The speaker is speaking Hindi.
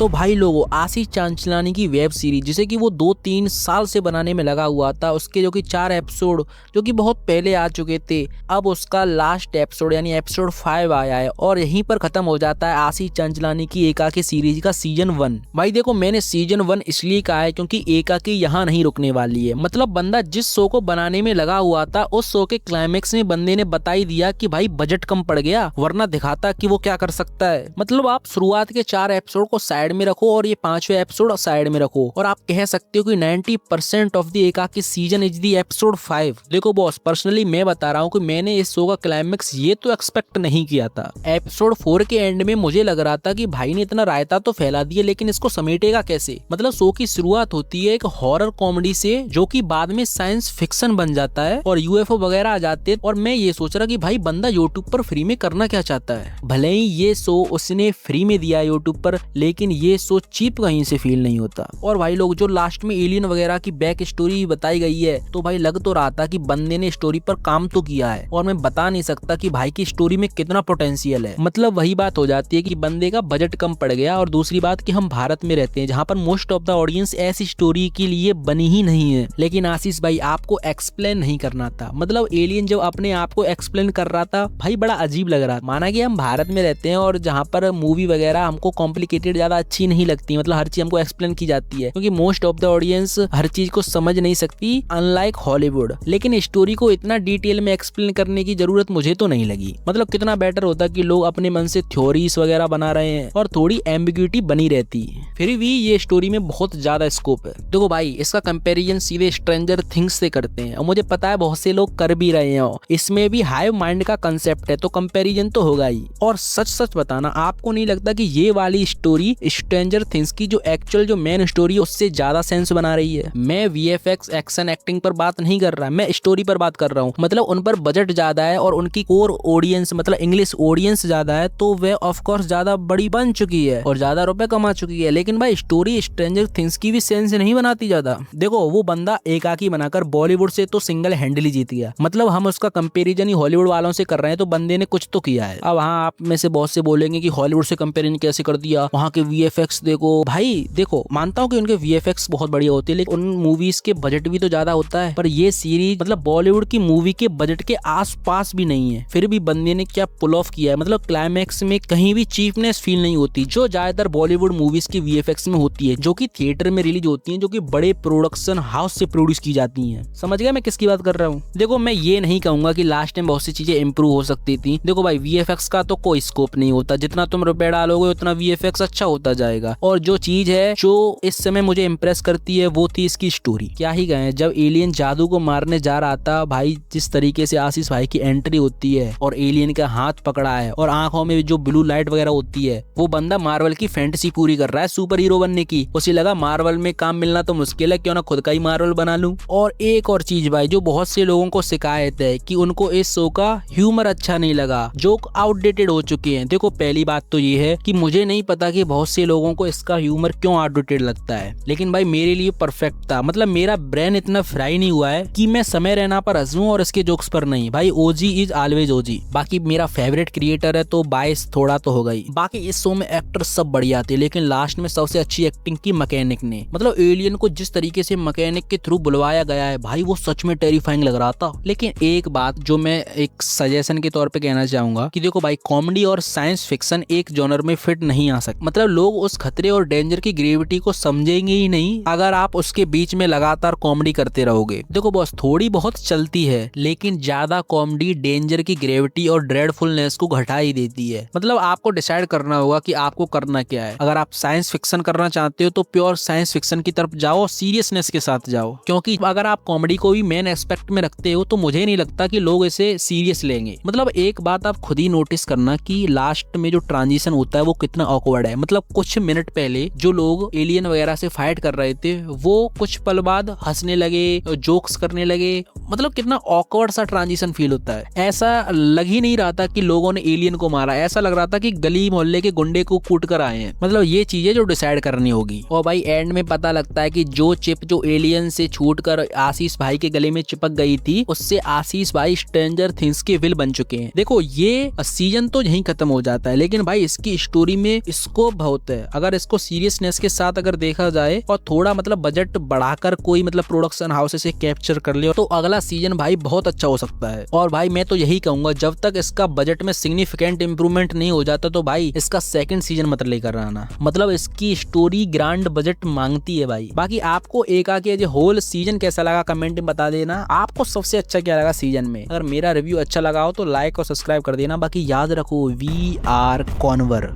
तो भाई लोगों, आशीष चांचलानी की वेब सीरीज जिसे कि वो 2-3 साल से बनाने में लगा हुआ था, उसके जो कि 4 एपिसोड जो कि बहुत पहले आ चुके थे, अब उसका लास्ट एपिसोड यानी एपिसोड 5 आया है और यहीं पर खत्म हो जाता है आशीष चांचलानी की एकाकी सीरीज का सीजन 1। भाई देखो, मैंने सीजन 1 इसलिए कहा है क्योंकि एकाकी यहाँ नहीं रुकने वाली है। मतलब बंदा जिस शो को बनाने में लगा हुआ था, उस शो के क्लाइमेक्स में बंदे ने बता ही दिया कि भाई बजट कम पड़ गया, वरना दिखाता कि वो क्या कर सकता है। मतलब आप शुरुआत के 4 एपिसोड को साइड में रखो और ये 5वें एपिसोड साइड में रखो और आप कह सकते हो कि 90% ऑफ द एकाकी सीजन इज द एपिसोड 5। देखो बॉस, पर्सनली मैं बता रहा हूँ कि मैंने इस शो का क्लाइमेक्स ये तो एक्सपेक्ट नहीं किया था। एपिसोड 4 के एंड में मुझे लग रहा था कि भाई ने इतना रायता तो फैला दिया, लेकिन इसको समेटेगा कैसे। मतलब शो की शुरुआत होती है एक हॉरर कॉमेडी से, जो कि बाद में साइंस फिक्शन बन जाता है और यूएफओ वगैरह आ जाते हैं। और मैं ये सोच रहा कि भाई बंदा यूट्यूब पर फ्री में करना क्या चाहता है। भले ही ये शो उसने फ्री में दिया यूट्यूब पर, लेकिन ये शो चीप कहीं से फील नहीं होता। और भाई लोग, जो लास्ट में एलियन वगैरह की बैक स्टोरी बताई गई है, तो भाई लग तो रहा था कि बंदे ने स्टोरी पर काम तो किया है। और मैं बता नहीं सकता कि भाई की स्टोरी में कितना पोटेंशियल है। मतलब वही बात हो जाती है कि बंदे का बजट कम पड़ गया, और दूसरी बात कि हम भारत में रहते हैं जहाँ पर मोस्ट ऑफ द ऑडियंस ऐसी स्टोरी के लिए बनी ही नहीं है। लेकिन आशीष भाई, आपको एक्सप्लेन नहीं करना था। मतलब एलियन जब अपने आप को एक्सप्लेन कर रहा था, भाई बड़ा अजीब लग रहा था। माना कि हम भारत में रहते हैं और जहाँ पर मूवी वगैरह हमको कॉम्प्लिकेटेड ज्यादा अच्छी नहीं लगती, मतलब हर चीज हमको एक्सप्लेन की जाती है, क्योंकि मोस्ट ऑफ द ऑडियंस हर चीज को समझ नहीं सकती, अनलाइक हॉलीवुड। लेकिन स्टोरी को इतना डिटेल में एक्सप्लेन करने की जरूरत मुझे तो नहीं लगी। मतलब कितना बेटर होता कि लोग अपने मन से थ्योरीज वगैरह बना रहे हैं और थोड़ी एम्बिग्यूटी बनी रहती, फिर भी ये स्टोरी में बहुत ज्यादा स्कोप है। देखो भाई, इसका कंपैरिजन सीधे स्ट्रेंजर थिंग्स से करते हैं, और मुझे पता है बहुत से लोग कर भी रहे हैं। इसमें भी हाइव माइंड का कंसेप्ट है, तो कंपैरिजन तो होगा ही। और सच सच बताना, आपको नहीं लगता कि ये वाली स्टोरी स्ट्रेंजर थिंग्स की जो एक्चुअल जो मेन स्टोरी है उससे ज्यादा सेंस बना रही है। मैं वीएफएक्स, एक्शन, एक्टिंग पर बात नहीं कर रहा, मैं स्टोरी पर बात कर रहा हूँ। मतलब उन पर बजट ज्यादा है और उनकी कोर ऑडियंस मतलब इंग्लिश ऑडियंस ज्यादा है, तो वे ऑफ कोर्स ज्यादा बड़ी बन चुकी है और ज्यादा रुपए कमा चुकी है। लेकिन भाई स्टोरी स्ट्रेंजर थिंग्स की भी सेंस नहीं बनाती ज्यादा। देखो, वो बंदा एकाकी बनाकर बॉलीवुड से तो सिंगल हैंडली जीत गया। मतलब हम उसका कंपैरिजन ही हॉलीवुड वालों से कर रहे हैं, तो बंदे ने कुछ तो किया है। अब हाँ, आप में से बहुत से बोलेंगे कि हॉलीवुड से कंपैरिजन कैसे कर दिया, वहाँ के वीएफएक्स देखो। भाई देखो, मानता हूँ कि उनके वीएफएक्स बहुत बढ़िया होते हैं, लेकिन उन मूवीज के बजट भी तो ज्यादा होता है। पर ये सीरीज मतलब बॉलीवुड की मूवी के बजट के आसपास भी नहीं है, फिर भी बंदे ने क्या पुल ऑफ किया है। मतलब क्लाइमैक्स में कहीं भी चीपनेस फील नहीं होती, जो ज्यादातर बॉलीवुड मूवीज की वीएफएक्स में होती है, जो कि थिएटर में रिलीज होती है, जो कि बड़े प्रोडक्शन हाउस से प्रोड्यूस की जाती है। समझ गया मैं किसकी बात कर रहा हूँ। देखो, मैं ये नहीं कहूंगा कि लास्ट टाइम बहुत सी चीजें इंप्रूव हो सकती थी। देखो भाई, वीएफएक्स का तो कोई स्कोप नहीं होता, जितना तुम रुपए डालोगे उतना वीएफएक्स अच्छा होता जाएगा। और जो चीज है जो इस समय मुझे इंप्रेस करती है, वो थी इसकी स्टोरी। क्या ही कहें, जब एलियन जादू को मारने जा रहा था, भाई जिस तरीके से आशीष भाई की एंट्री होती है और एलियन का हाथ पकड़ा है और आंखों में जो ब्लू लाइट वगैरह होती है, वो बंदा मार्वल की फैंटेसी पूरी कर रहा है सुपर हीरो बनने की। उसे लगा मार्वल में काम मिलना तो मुश्किल है, क्यों ना खुद का ही मार्वल बना लूं। और एक और चीज भाई, जो बहुत से लोगों को शिकायत है कि उनको इस शो का ह्यूमर अच्छा नहीं लगा, जोक आउटडेटेड हो चुके हैं। देखो, पहली बात तो ये है कि मुझे नहीं पता कि बहुत से लोगों को इसका ह्यूमर क्यों आउटडेटेड लगता है, लेकिन भाई मेरे लिए परफेक्ट था। मतलब मेरा ब्रेन इतना फ्राई नहीं हुआ है कि मैं समय रहना पर हंसूं और इसके जोक्स पर नहीं। भाई ओजी इज ऑलवेज ओजी। बाकी मेरा फेवरेट क्रिएटर है, तो बायस थोड़ा तो होगा ही। बाकी इस शो में एक्टर सब बढ़िया थे, लेकिन लास्ट में सबसे अच्छी एक्टिंग की मैकेनिक ने। मतलब एलियन को जिस तरीके से मैकेनिक के थ्रू बुलवाया गया है, भाई वो सच में टेरिफाइंग लग रहा था। लेकिन एक बात जो मैं एक सजेशन के तौर पे कहना चाहूंगा कि देखो भाई, कॉमेडी और साइंस फिक्शन एक जॉनर में फिट नहीं आ सकते। मतलब लोग उस खतरे और डेंजर की ग्रेविटी को समझेंगे ही नहीं अगर आप उसके बीच में लगातार कॉमेडी करते रहोगे। देखो बॉस, थोड़ी बहुत चलती है, लेकिन ज्यादा कॉमेडी डेंजर की ग्रेविटी और ड्रेडफुलनेस को घटा ही देती है। मतलब आपको डिसाइड करना होगा कि आपको करना क्या है। अगर आप साइंस फिक्शन करना चाहते हो तो प्योर साइंस फिक्शन की तरफ जाओ, सीरियसनेस के साथ जाओ। क्योंकि अगर आप कॉमेडी को भी मेन एस्पेक्ट में रखते हो तो मुझे नहीं लगता कि लोग इसे सीरियस लेंगे। मतलब एक बात आप खुद ही नोटिस करना कि लास्ट में जो ट्रांजिशन होता है वो कितना ऑकवर्ड है। मतलब कुछ मिनट पहले जो लोग एलियन वगैरह से फाइट कर रहे थे, वो कुछ पल बाद हंसने लगे, जोक्स करने लगे। मतलब कितना ऑकवर्ड सा ट्रांजिशन फील होता है। ऐसा लग ही नहीं रहा था कि लोगों ने एलियन को मारा, ऐसा लग रहा था कि गली मोहल्ले के गुंडे को कूट कर आए हैं। मतलब ये चीजें जो डिसाइड करनी होगी। और भाई एंड में पता लगता है कि जो चिप जो एलियन से छूटकर आशीष भाई के गले में चिपक गई थी, उससे आशीष भाई स्ट्रेंजर थिंग्स के विल बन चुके हैं। देखो, ये सीजन तो यहीं खत्म हो जाता है, लेकिन भाई इसकी स्टोरी में स्कोप बहुत है। है। अगर इसको सीरियसनेस के साथ अगर देखा जाए और थोड़ा मतलब बजट बढ़ाकर कोई मतलब प्रोडक्शन हाउस इसे कैप्चर कर ले तो अगला सीजन भाई बहुत अच्छा हो सकता है। और भाई मैं तो यही कहूंगा जब तक इसका बजट में सिग्निफिकेंट इंप्रूवमेंट नहीं हो जाता तो भाई इसका सेकंड सीजन मत लेकर आना। मतलब इसकी स्टोरी ग्रांड बजट मांगती है भाई। बाकी आपको एक आके जो होल सीजन कैसा लगा कमेंट में बता देना। आपको सबसे अच्छा क्या लगा सीजन में। अगर मेरा रिव्यू अच्छा लगा हो तो लाइक और सब्सक्राइब कर देना। बाकी याद रखो वी आर कॉन्वर।